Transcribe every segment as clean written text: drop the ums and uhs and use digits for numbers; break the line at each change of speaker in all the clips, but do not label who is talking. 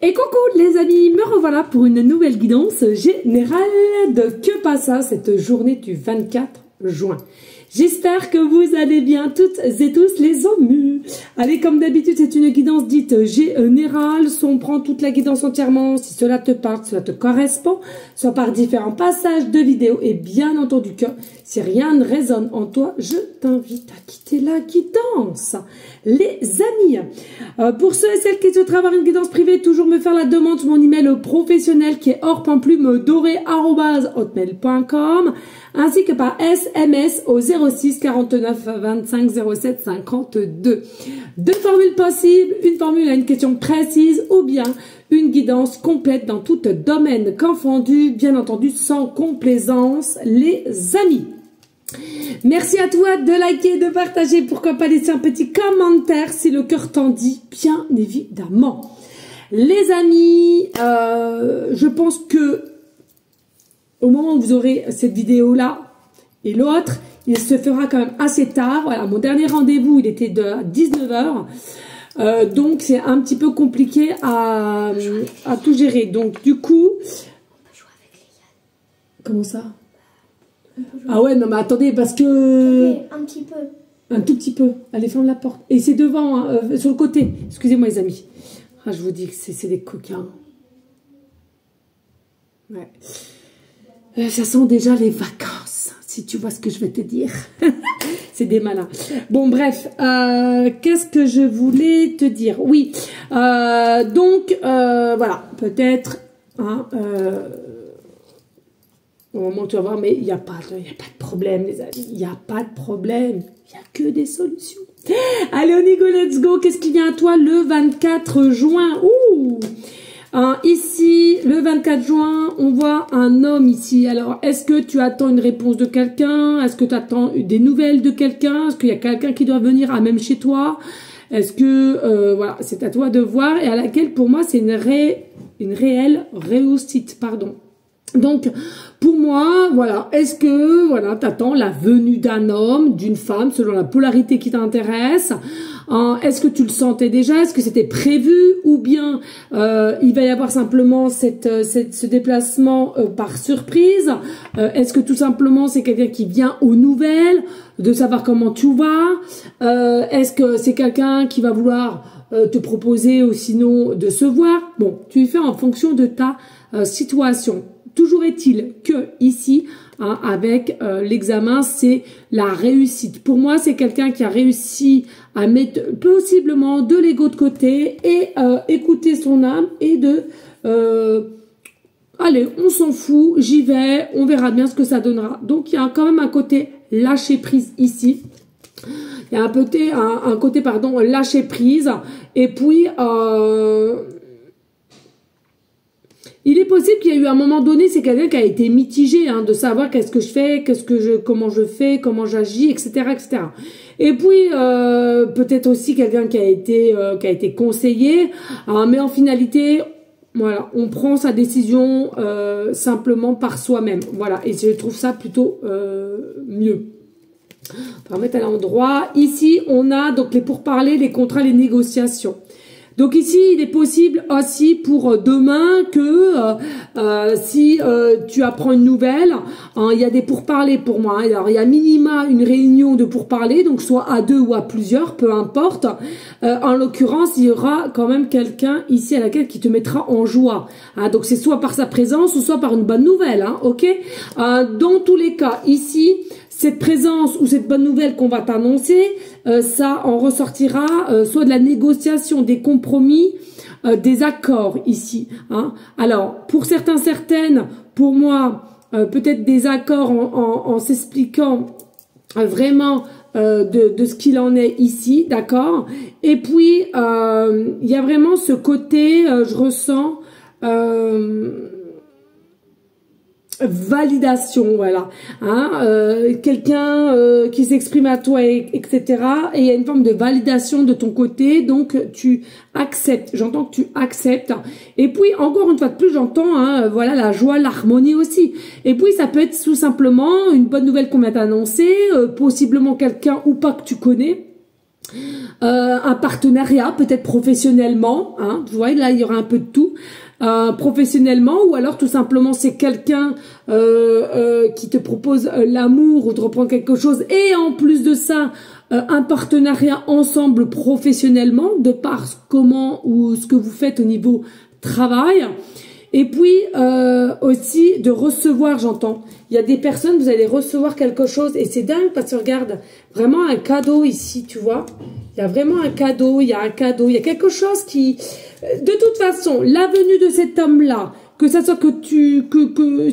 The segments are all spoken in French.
Et coucou les amis, me revoilà pour une nouvelle guidance générale de Que Passa cette journée du 24 juin. J'espère que vous allez bien toutes et tous les amis. Allez, comme d'habitude, c'est une guidance dite générale. Soit on prend toute la guidance entièrement, si cela te parle, cela te correspond, soit par différents passages de vidéos. Et bien entendu que si rien ne résonne en toi, je t'invite à quitter la guidance. Les amis, pour ceux et celles qui souhaiteraient avoir une guidance privée, toujours me faire la demande sur mon email professionnel qui est or.plume-doré@hotmail.com ainsi que par SMS au 06 49 25 07 52. Deux formules possibles, une formule à une question précise ou bien une guidance complète dans tout domaine confondu, bien entendu sans complaisance les amis. Merci à toi de liker, de partager, pourquoi pas laisser un petit commentaire si le cœur t'en dit, bien évidemment. Les amis, je pense que au moment où vous aurez cette vidéo-là et l'autre, il se fera quand même assez tard. Voilà, mon dernier rendez-vous, il était de 19 h. Donc, c'est un petit peu compliqué à tout gérer. Donc, du coup... On peut jouer avec Liane. Comment ça? Ah ouais, non mais attendez, parce que...
Un petit peu.
Un tout petit peu. Allez, ferme la porte. Et c'est devant, hein, sur le côté. Excusez-moi les amis. Ah, je vous dis que c'est des coquins. Ouais. Ça sent déjà les vacances, si tu vois ce que je vais te dire. C'est des malins. Bon, bref, qu'est-ce que je voulais te dire? Oui, donc, voilà, peut-être, hein, au moment où tu vas voir, mais il n'y a pas de problème, les amis. Il n'y a pas de problème. Il n'y a que des solutions. Allez, on y go, let's go. Qu'est-ce qui vient à toi le 24 juin? Ouh! Ici, le 24 juin, on voit un homme ici. Alors, est-ce que tu attends une réponse de quelqu'un? Est-ce que tu attends des nouvelles de quelqu'un? Est-ce qu'il y a quelqu'un qui doit venir à même chez toi? Est-ce que, voilà, c'est à toi de voir et à laquelle, pour moi, c'est une réelle réussite, pardon. Donc, pour moi, voilà, est-ce que, voilà, t'attends la venue d'un homme, d'une femme, selon la polarité qui t'intéresse? Est-ce que tu le sentais déjà? Est-ce que c'était prévu? Ou bien, il va y avoir simplement ce déplacement par surprise? Est-ce que tout simplement, c'est quelqu'un qui vient aux nouvelles, de savoir comment tu vas? Est-ce que c'est quelqu'un qui va vouloir te proposer ou sinon de se voir? Bon, tu fais en fonction de ta situation. Toujours est-il que ici, hein, avec l'examen, c'est la réussite. Pour moi, c'est quelqu'un qui a réussi à mettre possiblement de l'ego de côté et écouter son âme et de allez, on s'en fout, j'y vais, on verra bien ce que ça donnera. Donc, il y a quand même un côté lâcher prise ici. Il y a un côté, pardon, lâcher prise. Et puis, il est possible qu'il y ait eu un moment donné, c'est quelqu'un qui a été mitigé, hein, de savoir qu'est-ce que je fais, comment je fais, comment j'agis, etc., etc. Et puis peut-être aussi quelqu'un qui a été conseillé, hein, mais en finalité, voilà, on prend sa décision simplement par soi-même. Voilà, et je trouve ça plutôt mieux. On va remettre à l'endroit. Ici, on a donc les pourparlers, les contrats, les négociations. Donc ici, il est possible aussi pour demain que si tu apprends une nouvelle, hein, il y a des pourparlers pour moi. Hein. Alors il y a minima une réunion de pourparlers, donc soit à deux ou à plusieurs, peu importe. En l'occurrence, il y aura quand même quelqu'un ici à laquelle qui te mettra en joie. Hein. Donc c'est soit par sa présence ou soit par une bonne nouvelle. Hein, ok. Dans tous les cas, ici, cette présence ou cette bonne nouvelle qu'on va t'annoncer, ça en ressortira soit de la négociation, des compromis, des accords ici. Hein. Alors, pour certains, certaines, pour moi, peut-être des accords en s'expliquant vraiment de ce qu'il en est ici, d'accord? Et puis, il y a vraiment ce côté, je ressens... validation, voilà, hein, quelqu'un qui s'exprime à toi, etc. Et il y a une forme de validation de ton côté, donc tu acceptes. J'entends que tu acceptes. Et puis encore une fois de plus, j'entends, hein, voilà, la joie, l'harmonie aussi. Et puis ça peut être tout simplement une bonne nouvelle qu'on vient t'annoncer, possiblement quelqu'un ou pas que tu connais. Un partenariat, peut-être professionnellement, hein, tu vois, là il y aura un peu de tout, professionnellement, ou alors tout simplement c'est quelqu'un qui te propose l'amour ou de reprendre quelque chose, et en plus de ça, un partenariat ensemble professionnellement, de par comment ou ce que vous faites au niveau travail. Et puis aussi de recevoir, j'entends. Il y a des personnes, vous allez recevoir quelque chose et c'est dingue parce que regarde, vraiment un cadeau ici, tu vois. Il y a vraiment un cadeau, il y a un cadeau, il y a quelque chose qui... De toute façon, la venue de cet homme-là, que ça soit que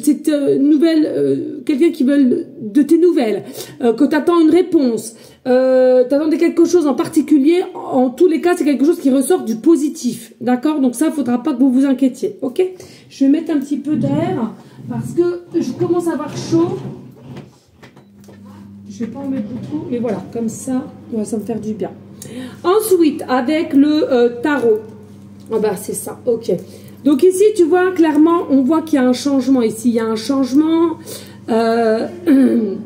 cette nouvelle, quelqu'un qui veut de tes nouvelles, que tu attends une réponse, t'attendais quelque chose en particulier, en tous les cas, c'est quelque chose qui ressort du positif, d'accord? Donc ça, il ne faudra pas que vous vous inquiétiez, ok? Je vais mettre un petit peu d'air, parce que je commence à avoir chaud. Je ne vais pas en mettre beaucoup, mais voilà, comme ça va me faire du bien. Ensuite, avec le tarot, ah bah c'est ça, ok. Donc ici, tu vois, clairement, on voit qu'il y a un changement ici, il y a un changement, il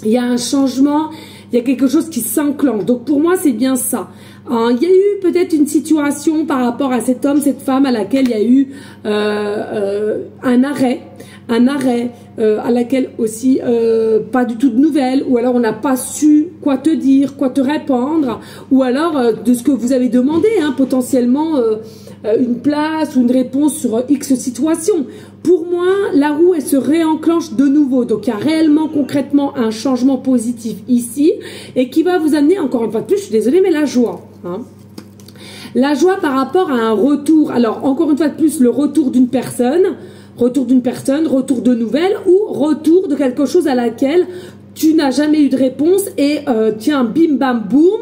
y a un changement, il y a quelque chose qui s'enclenche. Donc pour moi, c'est bien ça. Il y a eu peut-être une situation par rapport à cet homme, cette femme à laquelle il y a eu un arrêt à laquelle aussi pas du tout de nouvelles, ou alors on n'a pas su quoi te dire, quoi te répondre, ou alors de ce que vous avez demandé, hein, potentiellement une place ou une réponse sur X situation. Pour moi, la roue, elle se réenclenche de nouveau. Donc, il y a réellement, concrètement, un changement positif ici et qui va vous amener, encore une fois de plus, je suis désolée, mais la joie. Hein. La joie par rapport à un retour. Alors, encore une fois de plus, le retour d'une personne, retour de nouvelles ou retour de quelque chose à laquelle tu n'as jamais eu de réponse et tiens, bim bam boum,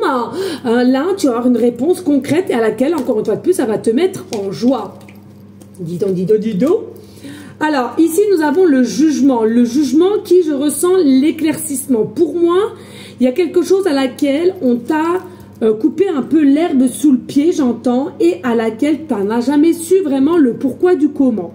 là tu vas avoir une réponse concrète et à laquelle, encore une fois de plus, ça va te mettre en joie. Dis donc. Alors, ici, nous avons le jugement qui, je ressens l'éclaircissement. Pour moi, il y a quelque chose à laquelle on t'a coupé un peu l'herbe sous le pied, j'entends, et à laquelle tu n'as jamais su vraiment le pourquoi du comment.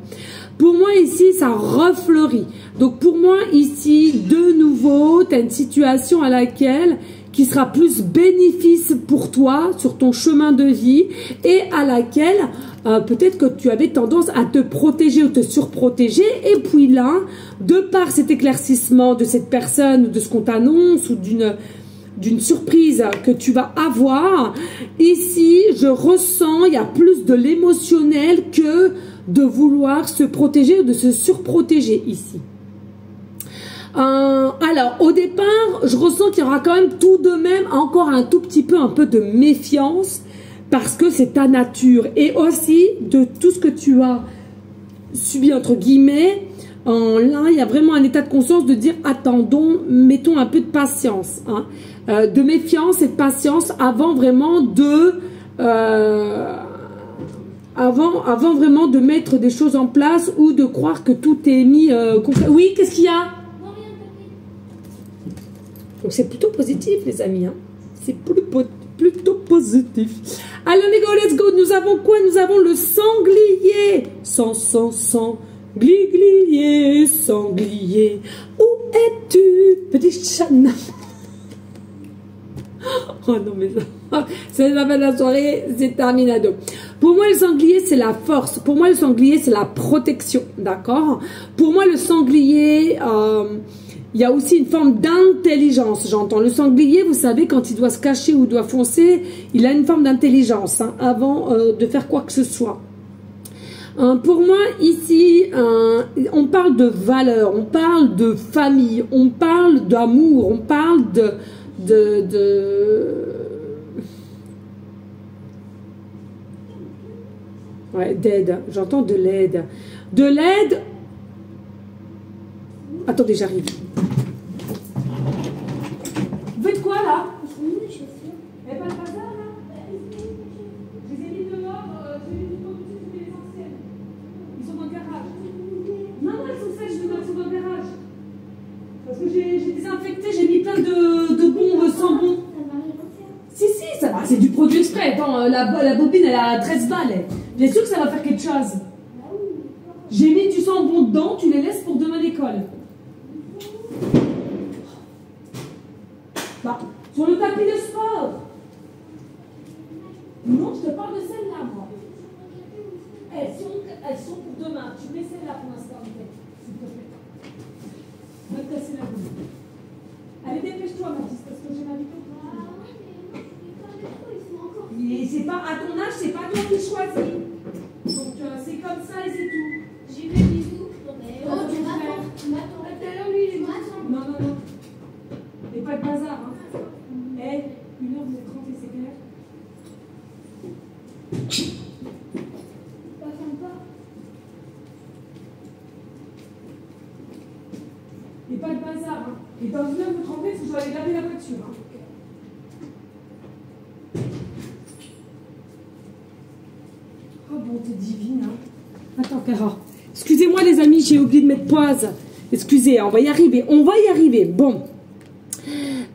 Pour moi, ici, ça refleurit. Donc, pour moi, ici, de nouveau, tu as une situation à laquelle qui sera plus bénéfice pour toi sur ton chemin de vie et à laquelle peut-être que tu avais tendance à te protéger ou te surprotéger. Et puis là, de par cet éclaircissement de cette personne ou de ce qu'on t'annonce ou d'une surprise que tu vas avoir, ici, je ressens, il y a plus de l'émotionnel que de vouloir se protéger ou de se surprotéger ici. Alors, au départ, je ressens qu'il y aura quand même tout de même encore un tout petit peu, un peu de méfiance parce que c'est ta nature et aussi de tout ce que tu as subi, entre guillemets. Là, il y a vraiment un état de conscience de dire, attendons, mettons un peu de patience, hein, de méfiance et de patience avant vraiment de... avant vraiment de mettre des choses en place ou de croire que tout est mis concret. Oui, qu'est-ce qu'il y a? Donc c'est plutôt positif, les amis. Hein. C'est plutôt positif. Allez, les go, let's go. Nous avons quoi? Nous avons le sanglier. Sanglier, sanglier. Où es-tu, petit Chana? Oh non, mais ça, c'est la fin de la soirée, c'est terminado. Pour moi, le sanglier, c'est la force. Pour moi, le sanglier, c'est la protection. D'accord? Pour moi, le sanglier, il y a aussi une forme d'intelligence, j'entends. Le sanglier, vous savez, quand il doit se cacher ou doit foncer, il a une forme d'intelligence hein, avant de faire quoi que ce soit. Pour moi, ici, on parle de valeur, on parle de famille, on parle d'amour, on parle ouais, d'aide, j'entends de l'aide. De l'aide. Attendez, j'arrive. Vous faites quoi là? Il n'y a pas de bazar là? Je les ai mis dehors, j'ai mis les anciennes. Ils sont dans le garage. Non, elles sont sèches, ils sont dans le garage. Parce que j'ai désinfecté, j'ai mis plein de bombes sans bon. Si, ça va, c'est du produit exprès. Attends, la bobine, elle a 13 balles. Bien sûr que ça va faire quelque chose. J'ai mis du sambon dedans, tu les laisses pour demain à l'école. Bah, sur le tapis de sport. Non, je te parle de celle-là, moi. Elles sont pour demain. Tu mets celle-là pour l'instant, s'il te plaît. Va te casser la boule. Allez, dépêche-toi, Mathis, parce que j'ai ma vie. Mais c'est pas, à ton âge, c'est pas toi qui choisis. Donc, c'est comme ça et c'est tout.
J'y vais, bisous. Oh, tu m'attends. Tout à l'heure, lui, il m'attend.
Non, non, non. Et pas de bazar, hein. Eh, 1h, vous êtes rentrés, c'est clair?
Pas sympa.
Et pas de bazar, hein. Et dans 1h, vous trempez, parce que je dois aller laver la voiture, hein. Oh, bonté divine, hein. Attends, Cara. Excusez-moi, les amis, j'ai oublié de mettre pause. Excusez, on va y arriver. On va y arriver. Bon.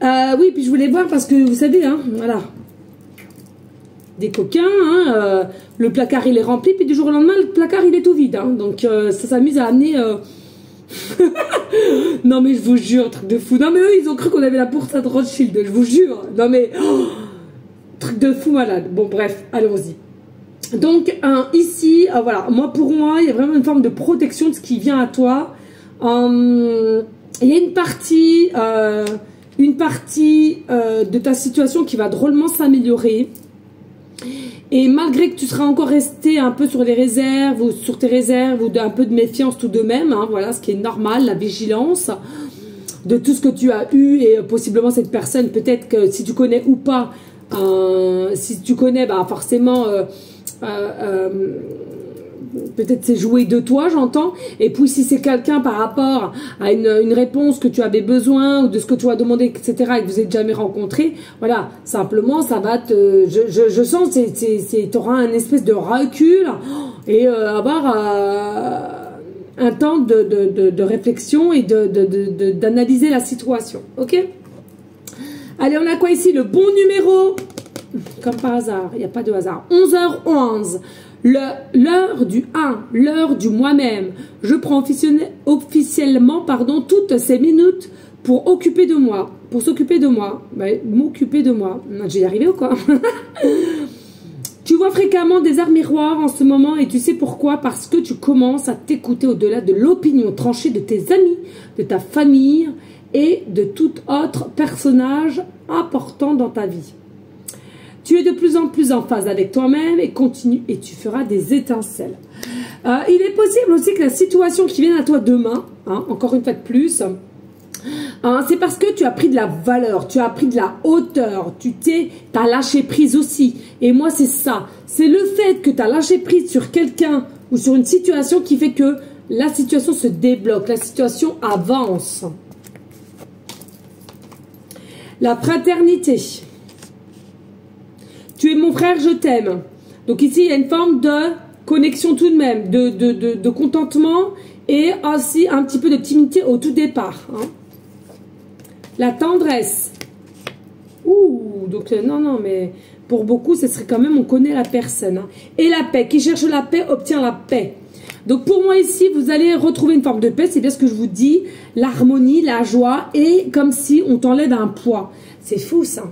Oui, puis je voulais voir parce que, vous savez, hein, voilà. Des coquins, hein, le placard, il est rempli, puis du jour au lendemain, le placard, il est tout vide. Hein, donc, ça s'amuse à amener... Non, mais je vous jure, truc de fou. Non, mais eux, ils ont cru qu'on avait la bourse à Rothschild, je vous jure. Non, mais... Oh, truc de fou malade. Bon, bref, allons-y. Donc, ici, voilà, pour moi, il y a vraiment une forme de protection de ce qui vient à toi. Il y a une partie de ta situation qui va drôlement s'améliorer. Et malgré que tu seras encore resté un peu sur les réserves ou sur tes réserves ou un peu de méfiance tout de même, hein, voilà, ce qui est normal, la vigilance de tout ce que tu as eu et possiblement cette personne, peut-être que si tu connais ou pas, si tu connais, bah forcément... peut-être c'est joué de toi, j'entends, et puis si c'est quelqu'un par rapport à une réponse que tu avais besoin ou de ce que tu as demandé, etc., et que vous n'êtes jamais rencontré, voilà, simplement ça va te, je sens, tu auras un espèce de recul et avoir un temps de réflexion et d'analyser la situation, ok? Allez, on a quoi ici? Le bon numéro, comme par hasard, il n'y a pas de hasard. 11h11, l'heure du 1, l'heure du moi-même. Je prends officiellement toutes ces minutes pour s'occuper de moi. M'occuper de moi. Je vais y arriver ou quoi? Tu vois fréquemment des arts miroirs en ce moment et tu sais pourquoi? Parce que tu commences à t'écouter au-delà de l'opinion tranchée de tes amis, de ta famille et de tout autre personnage important dans ta vie. Tu es de plus en plus en phase avec toi-même et continue et tu feras des étincelles. Il est possible aussi que la situation qui vienne à toi demain, hein, encore une fois de plus, c'est parce que tu as pris de la valeur, tu as pris de la hauteur, tu as lâché prise aussi. Et moi, c'est ça. C'est le fait que tu as lâché prise sur quelqu'un ou sur une situation qui fait que la situation se débloque, la situation avance. La fraternité. Tu es mon frère, je t'aime. Donc ici, il y a une forme de connexion tout de même, de contentement et aussi un petit peu de timidité au tout départ. Hein. La tendresse. Ouh, donc non, mais pour beaucoup, ce serait quand même, on connaît la personne. Hein. Et la paix. Qui cherche la paix, obtient la paix. Donc pour moi ici, vous allez retrouver une forme de paix, c'est bien ce que je vous dis. L'harmonie, la joie et comme si on t'enlève un poids. C'est fou ça.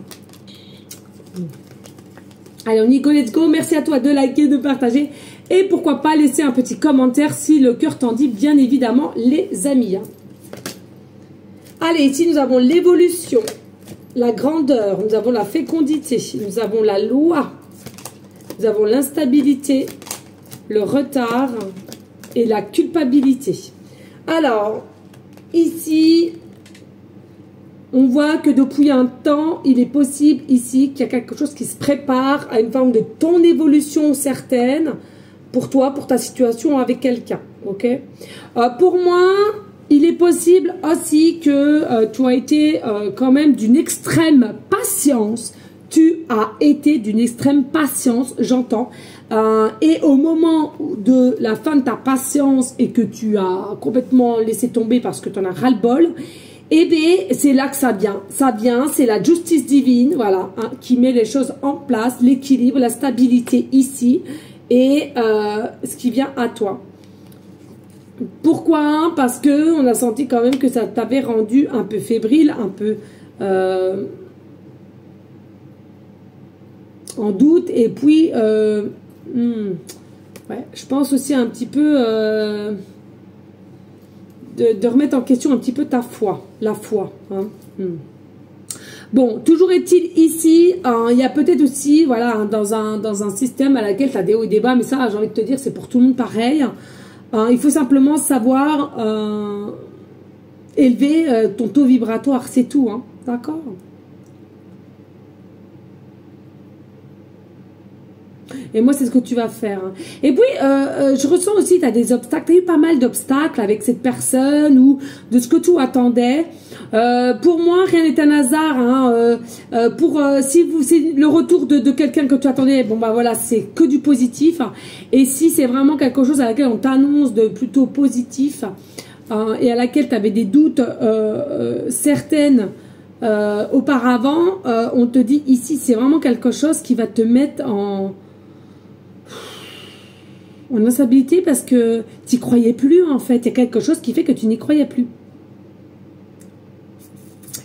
Allez, on y go, let's go. Merci à toi de liker, de partager. Et pourquoi pas laisser un petit commentaire si le cœur t'en dit, bien évidemment, les amis. Hein. Allez, ici, nous avons l'évolution, la grandeur, nous avons la fécondité, nous avons la loi, nous avons l'instabilité, le retard et la culpabilité. Alors, ici... on voit que depuis un temps, il est possible ici qu'il y a quelque chose qui se prépare à une forme de ton évolution certaine pour toi, pour ta situation avec quelqu'un. Ok. Pour moi, il est possible aussi que tu as été quand même d'une extrême patience. Tu as été d'une extrême patience, j'entends. Et au moment de la fin de ta patience et que tu as complètement laissé tomber parce que tu en as ras-le-bol, eh bien, c'est là que ça vient. Ça vient, c'est la justice divine, voilà, hein, qui met les choses en place, l'équilibre, la stabilité ici, et ce qui vient à toi. Pourquoi? Parce que on a senti quand même que ça t'avait rendu un peu fébrile, un peu en doute. Et puis, ouais, je pense aussi un petit peu de remettre en question un petit peu ta foi, la foi. Hein. Bon, toujours est-il ici, il y a peut-être aussi, voilà, dans un système à laquelle tu as des hauts et des bas, mais ça, j'ai envie de te dire, c'est pour tout le monde pareil. Il faut simplement savoir élever ton taux vibratoire, c'est tout, hein, d'accord? Et moi, c'est ce que tu vas faire. Hein. Et puis, je ressens aussi que tu as des obstacles. Tu as eu pas mal d'obstacles avec cette personne ou de ce que tu attendais. Pour moi, rien n'est un hasard. Hein. Si c'est le retour de quelqu'un que tu attendais, bon, bah voilà, c'est que du positif. Et si c'est vraiment quelque chose à laquelle on t'annonce de plutôt positif et à laquelle tu avais des doutes certaines auparavant, on te dit ici, c'est vraiment quelque chose qui va te mettre en instabilité parce que tu n'y croyais plus en fait. Il y a quelque chose qui fait que tu n'y croyais plus.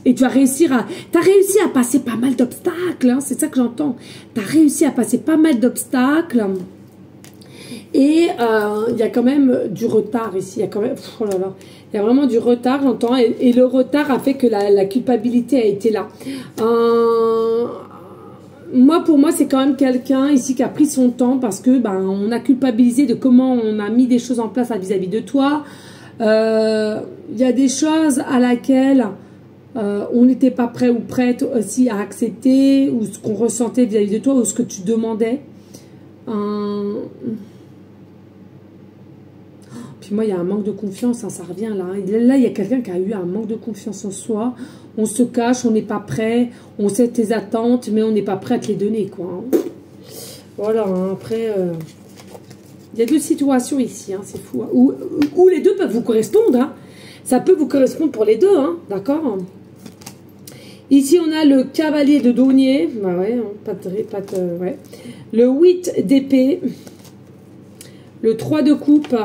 Et tu as réussi à passer pas mal d'obstacles. Hein, c'est ça que j'entends. Tu as réussi à passer pas mal d'obstacles. Et il y a quand même du retard ici. Il y a quand même, oh là là, il y a vraiment du retard, j'entends. Et le retard a fait que la culpabilité a été là. Pour moi, c'est quand même quelqu'un ici qui a pris son temps parce que on a culpabilisé de comment on a mis des choses en place vis-à-vis de toi. Il y a des choses à laquelle on n'était pas prêt ou prête aussi à accepter ou ce qu'on ressentait vis-à-vis de toi ou ce que tu demandais. Puis moi, il y a un manque de confiance, hein, ça revient là. Là, il y a quelqu'un qui a eu un manque de confiance en soi. On se cache, on n'est pas prêt. On sait tes attentes, mais on n'est pas prêt à te les donner, quoi. Hein. Voilà, hein, après... il y a deux situations ici, hein, c'est fou. Hein. Où les deux peuvent vous correspondre. Hein. Ça peut vous correspondre pour les deux, hein, d'accord. Ici, on a le cavalier de denier. Bah ouais, hein, ouais. Le 8 d'épée. Le 3 de coupe.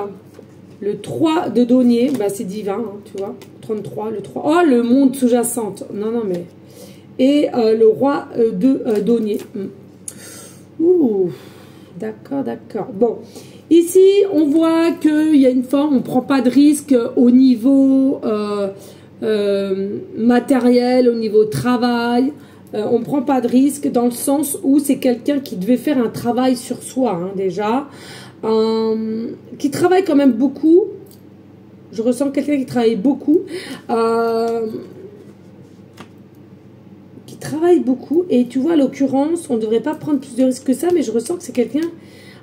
Le 3 de denier, bah c'est divin, hein, tu vois. 33, le 3. Oh, le monde sous-jacente. Non, non, mais... Et le roi de denier. Ouh, d'accord, d'accord. Bon, ici, on voit qu'il y a une forme, on ne prend pas de risque au niveau matériel, au niveau travail. On ne prend pas de risque dans le sens où c'est quelqu'un qui devait faire un travail sur soi, hein, déjà. Qui travaille quand même beaucoup. Je ressens quelqu'un qui travaille beaucoup. Qui travaille beaucoup. Et tu vois, à l'occurrence, on ne devrait pas prendre plus de risques que ça, mais je ressens que c'est quelqu'un,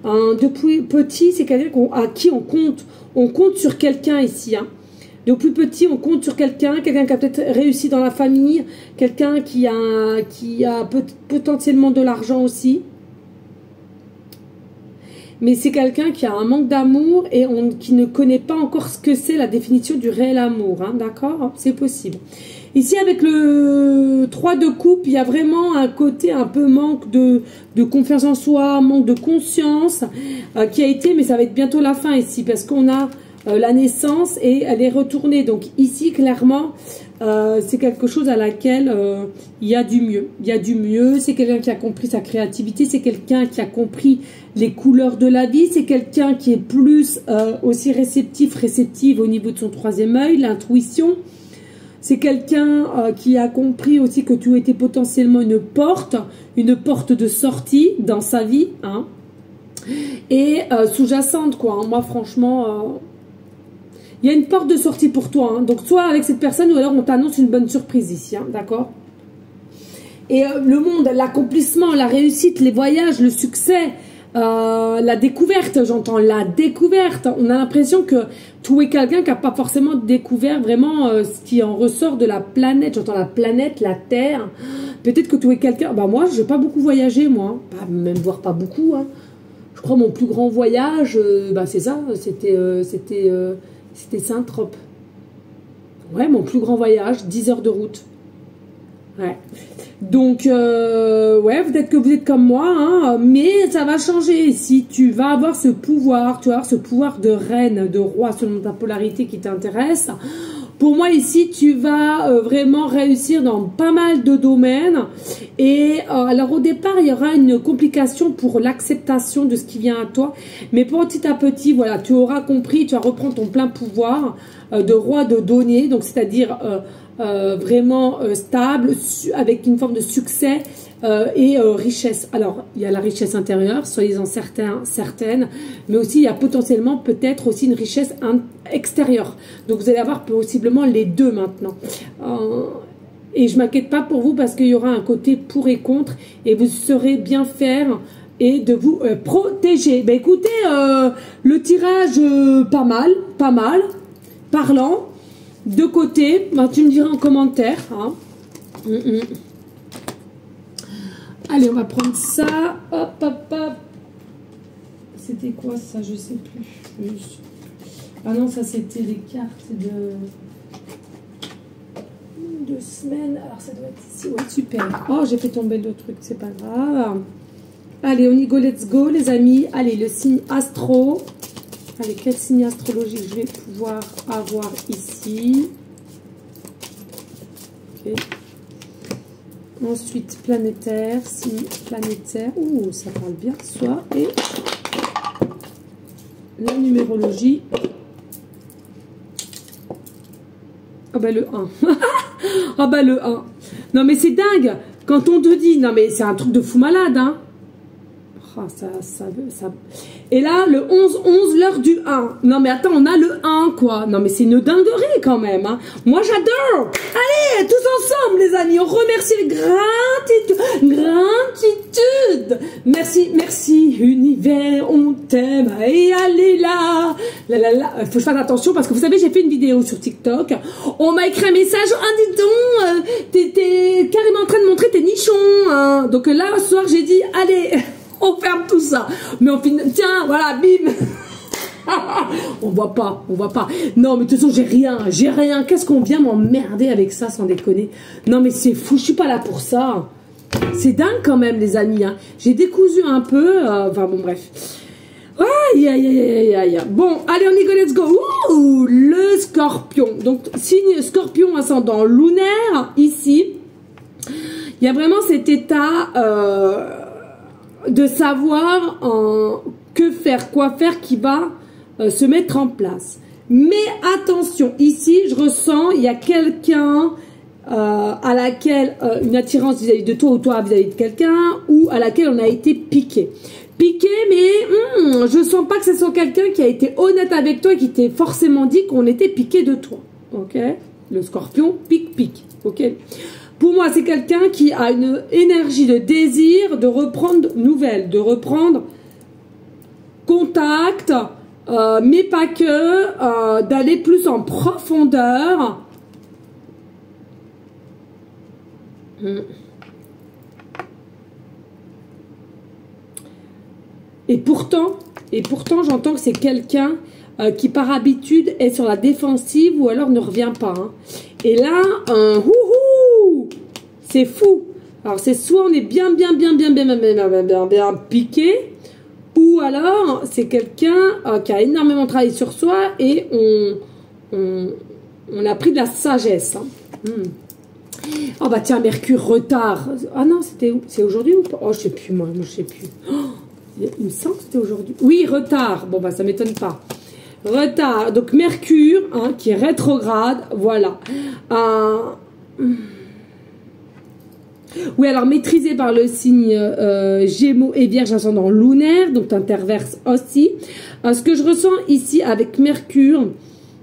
depuis petit, c'est quelqu'un à qui on compte. On compte sur quelqu'un ici. Hein. Depuis petit, on compte sur quelqu'un qui a peut-être réussi dans la famille, quelqu'un qui a potentiellement de l'argent aussi. Mais c'est quelqu'un qui a un manque d'amour et qui ne connaît pas encore ce que c'est la définition du réel amour. Hein, d'accord? C'est possible. Ici, avec le 3 de coupe, il y a vraiment un côté un peu manque de confiance en soi, manque de conscience qui a été, mais ça va être bientôt la fin ici parce qu'on a la naissance et elle est retournée. Donc ici, clairement, c'est quelque chose à laquelle il y a du mieux. Il y a du mieux. C'est quelqu'un qui a compris sa créativité. C'est quelqu'un qui a compris les couleurs de la vie. C'est quelqu'un qui est plus aussi réceptive au niveau de son troisième œil, l'intuition. C'est quelqu'un qui a compris aussi que tu étais potentiellement une porte de sortie dans sa vie. Hein, et sous-jacente, quoi. Hein. Moi, franchement... il y a une porte de sortie pour toi, hein. Donc soit avec cette personne ou alors on t'annonce une bonne surprise ici, hein, d'accord? Et le monde, l'accomplissement, la réussite, les voyages, le succès, la découverte, j'entends la découverte. On a l'impression que tu es quelqu'un qui n'a pas forcément découvert vraiment ce qui en ressort de la planète. J'entends la planète, la Terre. Peut-être que tu es quelqu'un... Bah moi, je n'ai pas beaucoup voyagé, moi. Pas, même voire pas beaucoup, hein. Je crois mon plus grand voyage, bah c'est ça, c'était Saint-Trope. Ouais, mon plus grand voyage, 10 heures de route. Ouais. Donc, ouais, peut-être que vous êtes comme moi, hein, mais ça va changer. Si tu vas avoir ce pouvoir, tu vas avoir ce pouvoir de reine, de roi, selon ta polarité qui t'intéresse, Pour moi ici, tu vas vraiment réussir dans pas mal de domaines. Et alors au départ, il y aura une complication pour l'acceptation de ce qui vient à toi. Mais petit à petit, voilà, tu auras compris, tu vas reprendre ton plein pouvoir de roi de denier. Donc c'est-à-dire vraiment stable, avec une forme de succès. Et richesse. Alors, il y a la richesse intérieure, soyez-en certaines, mais aussi il y a potentiellement peut-être aussi une richesse extérieure. Donc, vous allez avoir possiblement les deux maintenant. Et je m'inquiète pas pour vous parce qu'il y aura un côté pour et contre et vous saurez bien faire et de vous protéger. Ben, écoutez, le tirage pas mal, parlant, de côté, ben, tu me diras en commentaire, hein. Allez, on va prendre ça. Hop, hop, hop. C'était quoi ça? Je sais plus. Ah non, ça c'était les cartes de 2 semaines. Alors ça doit être ici. Ouais, super. Oh, j'ai fait tomber le truc. C'est pas grave. Allez, on y go, let's go, les amis. Allez, le signe astro. Allez, quel signe astrologique je vais pouvoir avoir ici? Ok. Ensuite, planétaire, signe planétaire. Ouh, ça parle bien ce soir. Et la numérologie. Ah bah le 1. Ah bah le 1. Non mais c'est dingue. Quand on te dit, non mais c'est un truc de fou malade, hein. Oh, ça. Et là, le 11-11, l'heure du 1. Non mais attends, on a le 1, quoi. Non mais c'est une dinguerie quand même, hein. Moi j'adore. Allez, tous ensemble les amis, on remercie les gratitude. Merci univers, on t'aime. Et allez là. Faut que je fasse attention parce que vous savez, j'ai fait une vidéo sur TikTok. On m'a écrit un message, dis donc, t'es carrément en train de montrer tes nichons, hein. Donc là, ce soir, j'ai dit, allez, on ferme tout ça. Mais on finit, tiens, voilà, bim. on voit pas. Non, mais de toute façon, j'ai rien. Qu'est-ce qu'on vient m'emmerder avec ça, sans déconner. Non, mais c'est fou, je suis pas là pour ça. C'est dingue quand même, les amis, hein. J'ai décousu un peu, enfin bon, bref. Aïe. Bon, allez, on y go, let's go. Ouh, le scorpion. Donc, signe scorpion ascendant lunaire, ici. Il y a vraiment cet état de savoir que faire, quoi faire qui va se mettre en place. Mais attention, ici, je ressens, il y a quelqu'un à laquelle une attirance vis-à-vis de toi ou toi vis-à-vis de quelqu'un ou à laquelle on a été piqué. Piqué, mais je sens pas que ce soit quelqu'un qui a été honnête avec toi et qui t'ait forcément dit qu'on était piqué de toi. Ok? Le scorpion pique. Ok? Pour moi, c'est quelqu'un qui a une énergie de désir de reprendre nouvelles, de reprendre contact, mais pas que, d'aller plus en profondeur. Et pourtant, j'entends que c'est quelqu'un qui par habitude est sur la défensive ou alors ne revient pas. Hein. Et là, c'est fou. Alors c'est soit on est bien piqué, ou alors c'est quelqu'un qui a énormément travaillé sur soi et on a pris de la sagesse. Hein. Oh bah tiens, Mercure, retard. Ah non, c'est aujourd'hui ou pas? Oh, je sais plus, moi je sais plus. Oh, il me semble que c'était aujourd'hui. Oui, retard. Bon bah ça m'étonne pas. Retard. Donc Mercure, hein, qui est rétrograde, voilà. Oui, alors maîtrisé par le signe Gémeaux et Vierge ascendant lunaire, donc t'interverses aussi. Ce que je ressens ici avec Mercure,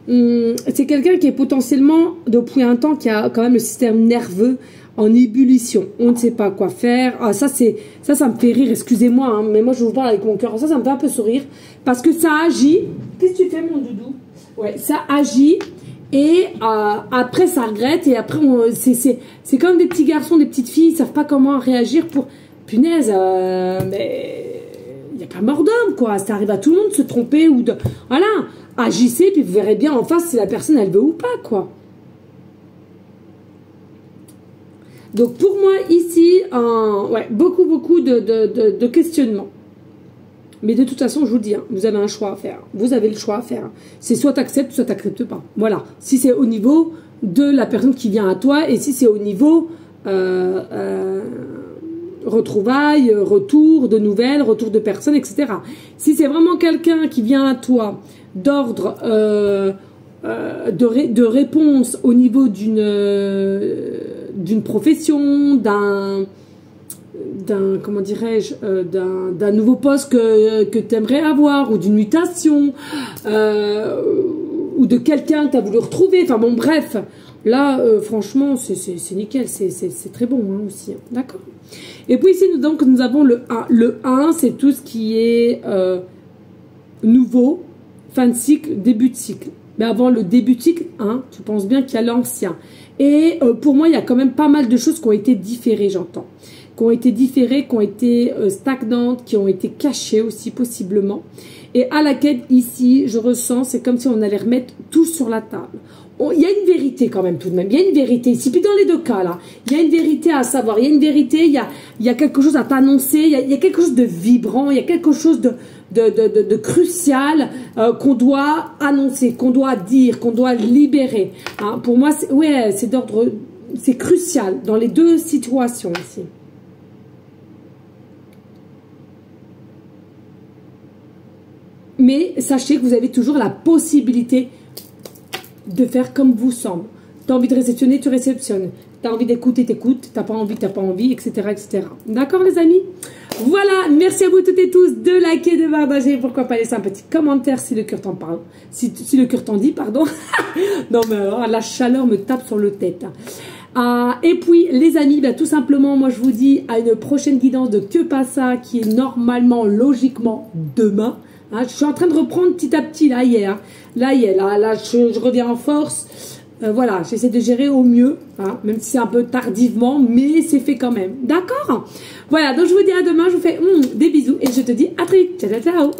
c'est quelqu'un qui est potentiellement, depuis un temps, qui a quand même le système nerveux en ébullition. On ne sait pas quoi faire. Ah, ça me fait rire, excusez-moi, hein, mais moi je vous parle avec mon cœur. Ça me fait un peu sourire parce que ça agit. Qu'est-ce que tu fais, mon doudou? Ouais, ça agit. Et après ça regrette et après c'est comme des petits garçons, des petites filles, ils savent pas comment réagir pour punaise, mais il n'y a pas mort d'homme quoi, ça arrive à tout le monde de se tromper ou de voilà, agissez puis vous verrez bien en face si la personne elle veut ou pas quoi. Donc pour moi ici, ouais, beaucoup de questionnements. Mais de toute façon, je vous le dis, hein, vous avez un choix à faire. Vous avez le choix à faire. C'est soit tu acceptes, soit tu n'acceptes pas. Voilà. Si c'est au niveau de la personne qui vient à toi et si c'est au niveau retrouvailles, retour de nouvelles, retour de personnes, etc. Si c'est vraiment quelqu'un qui vient à toi d'ordre de réponse au niveau d'une profession, comment dirais-je, d'un nouveau poste que tu aimerais avoir, ou d'une mutation, ou de quelqu'un que tu as voulu retrouver, enfin bon, bref, là, franchement, c'est nickel, c'est très bon hein, aussi, d'accord. Et puis ici, nous avons le 1. Le 1, c'est tout ce qui est nouveau, fin de cycle, début de cycle. Mais avant le début de cycle, hein, tu penses bien qu'il y a l'ancien. Et pour moi, il y a quand même pas mal de choses qui ont été différées, j'entends. Qui ont été différées, qui ont été stagnantes, qui ont été cachées aussi possiblement. Et à laquelle ici, je ressens, c'est comme si on allait remettre tout sur la table. Il y a une vérité quand même tout de même, il y a une vérité ici, puis dans les deux cas là, il y a une vérité à savoir, il y a une vérité, il y a quelque chose à t'annoncer, il y a quelque chose de vibrant, il y a quelque chose de crucial qu'on doit annoncer, qu'on doit dire, qu'on doit libérer. Hein, pour moi, c'est d'ordre, c'est crucial dans les deux situations ici. Mais sachez que vous avez toujours la possibilité de faire comme vous semble. Tu as envie de réceptionner, tu réceptionnes. Tu as envie d'écouter, t'écoutes. Tu n'as pas envie, etc. etc. D'accord les amis? Voilà, merci à vous toutes et tous de liker, de partager. Pourquoi pas laisser un petit commentaire si le cœur t'en parle. Si le cœur t'en dit, pardon. Non mais alors, la chaleur me tape sur le tête. Et puis les amis, bah, tout simplement, moi je vous dis à une prochaine guidance de Que Pas Ça qui est normalement, logiquement, demain. Hein, je suis en train de reprendre petit à petit, là, hier. Là, je reviens en force. Voilà, j'essaie de gérer au mieux, hein, même si c'est un peu tardivement, mais c'est fait quand même. D'accord? Voilà, donc je vous dis à demain, je vous fais des bisous et je te dis à très vite. Ciao, ciao, ciao.